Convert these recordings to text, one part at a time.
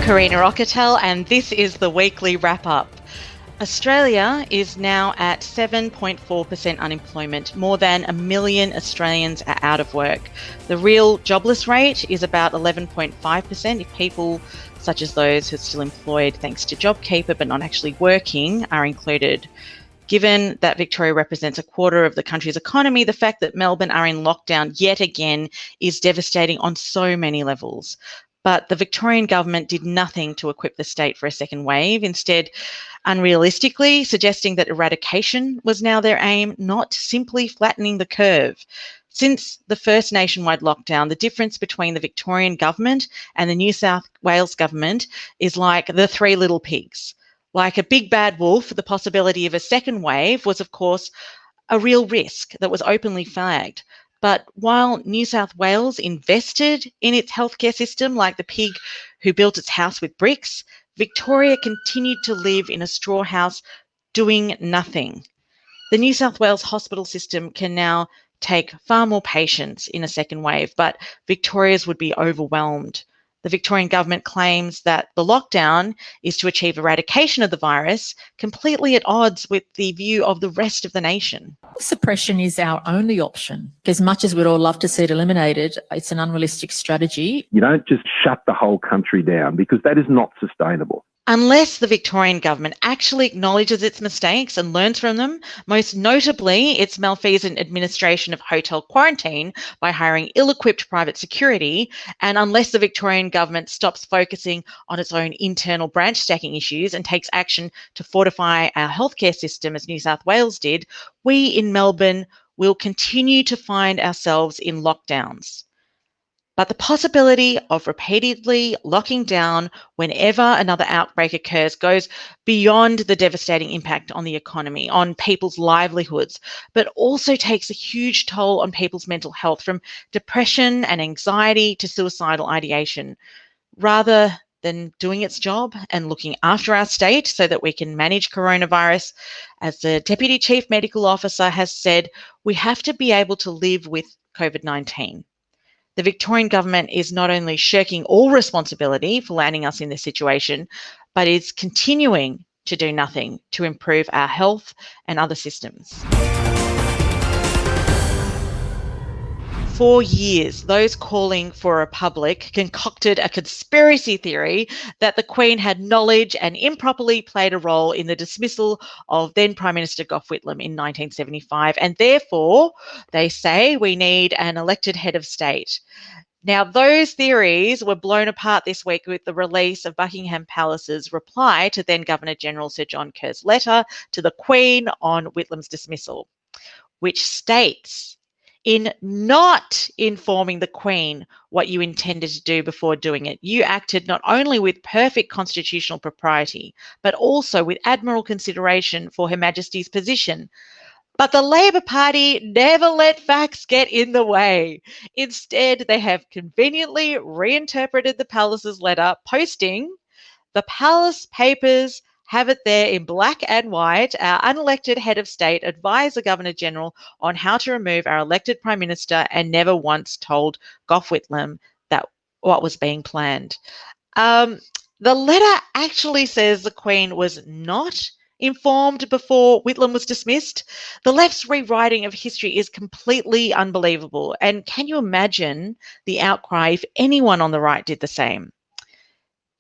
Karina Okotel, and this is the weekly wrap-up. Australia is now at 7.4% unemployment. More than 1 million Australians are out of work. The real jobless rate is about 11.5% if people such as those who are still employed thanks to JobKeeper but not actually working are included. Given that Victoria represents a quarter of the country's economy, the fact that Melbourne are in lockdown yet again is devastating on so many levels. But the Victorian government did nothing to equip the state for a second wave, instead unrealistically suggesting that eradication was now their aim, not simply flattening the curve. Since the first nationwide lockdown, the difference between the Victorian government and the New South Wales government is like the three little pigs. Like a big bad wolf, the possibility of a second wave was, of course, a real risk that was openly flagged. But while New South Wales invested in its healthcare system like the pig who built its house with bricks, Victoria continued to live in a straw house doing nothing. The New South Wales hospital system can now take far more patients in a second wave, but Victoria's would be overwhelmed. The Victorian government claims that the lockdown is to achieve eradication of the virus, completely at odds with the view of the rest of the nation. Suppression is our only option. As much as we'd all love to see it eliminated, it's an unrealistic strategy. You don't just shut the whole country down because that is not sustainable. Unless the Victorian government actually acknowledges its mistakes and learns from them, most notably its malfeasant administration of hotel quarantine by hiring ill-equipped private security, and unless the Victorian government stops focusing on its own internal branch stacking issues and takes action to fortify our healthcare system as New South Wales did, we in Melbourne will continue to find ourselves in lockdowns. But the possibility of repeatedly locking down whenever another outbreak occurs goes beyond the devastating impact on the economy, on people's livelihoods, but also takes a huge toll on people's mental health, from depression and anxiety to suicidal ideation. Rather than doing its job and looking after our state so that we can manage coronavirus, as the Deputy Chief Medical Officer has said, we have to be able to live with COVID-19. The Victorian government is not only shirking all responsibility for landing us in this situation, but is continuing to do nothing to improve our health and other systems. For years, those calling for a republic concocted a conspiracy theory that the Queen had knowledge and improperly played a role in the dismissal of then Prime Minister Gough Whitlam in 1975, and therefore, they say, we need an elected head of state. Now, those theories were blown apart this week with the release of Buckingham Palace's reply to then Governor-General Sir John Kerr's letter to the Queen on Whitlam's dismissal, which states, in not informing the Queen what you intended to do before doing it, you acted not only with perfect constitutional propriety, but also with admirable consideration for Her Majesty's position. But the Labor Party never let facts get in the way. Instead, they have conveniently reinterpreted the Palace's letter, posting, "The Palace Papers have it there in black and white. Our unelected head of state advised the Governor-General on how to remove our elected Prime Minister and never once told Gough Whitlam that what was being planned." The letter actually says the Queen was not informed before Whitlam was dismissed. The left's rewriting of history is completely unbelievable. And can you imagine the outcry if anyone on the right did the same?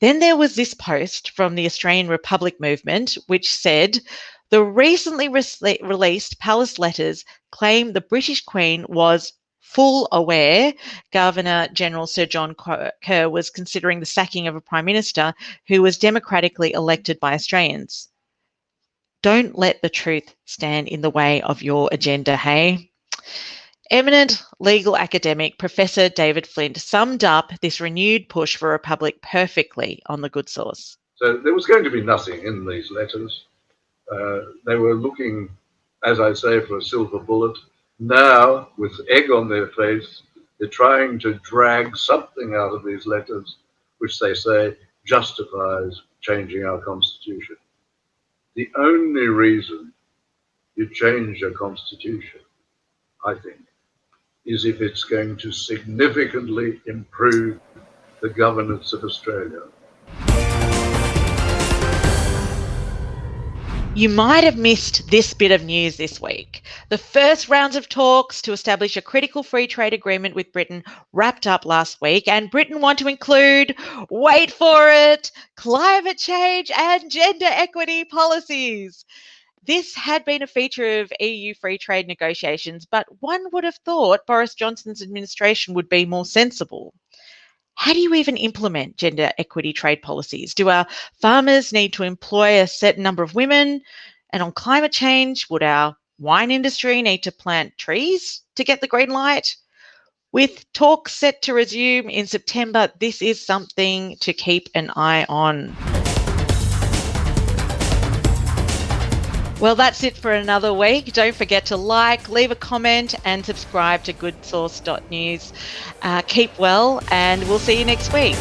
Then there was this post from the Australian Republic movement, which said, the recently released Palace letters claim the British Queen was full aware Governor-General Sir John Kerr was considering the sacking of a Prime Minister who was democratically elected by Australians. Don't let the truth stand in the way of your agenda, hey? Eminent legal academic Professor David Flint summed up this renewed push for a republic perfectly on The Good Source. So there was going to be nothing in these letters. They were looking, as I say, for a silver bullet. Now, with egg on their face, they're trying to drag something out of these letters, which they say justifies changing our constitution. The only reason you change a constitution, I think, is if it's going to significantly improve the governance of Australia. You might have missed this bit of news this week. The first rounds of talks to establish a critical free trade agreement with Britain wrapped up last week, and Britain want to include, wait for it, climate change and gender equity policies. This had been a feature of EU free trade negotiations, but one would have thought Boris Johnson's administration would be more sensible. How do you even implement gender equity trade policies? Do our farmers need to employ a certain number of women? And on climate change, would our wine industry need to plant trees to get the green light? With talks set to resume in September, this is something to keep an eye on. Well, that's it for another week. Don't forget to like, leave a comment and subscribe to goodsource.news. Keep well and we'll see you next week.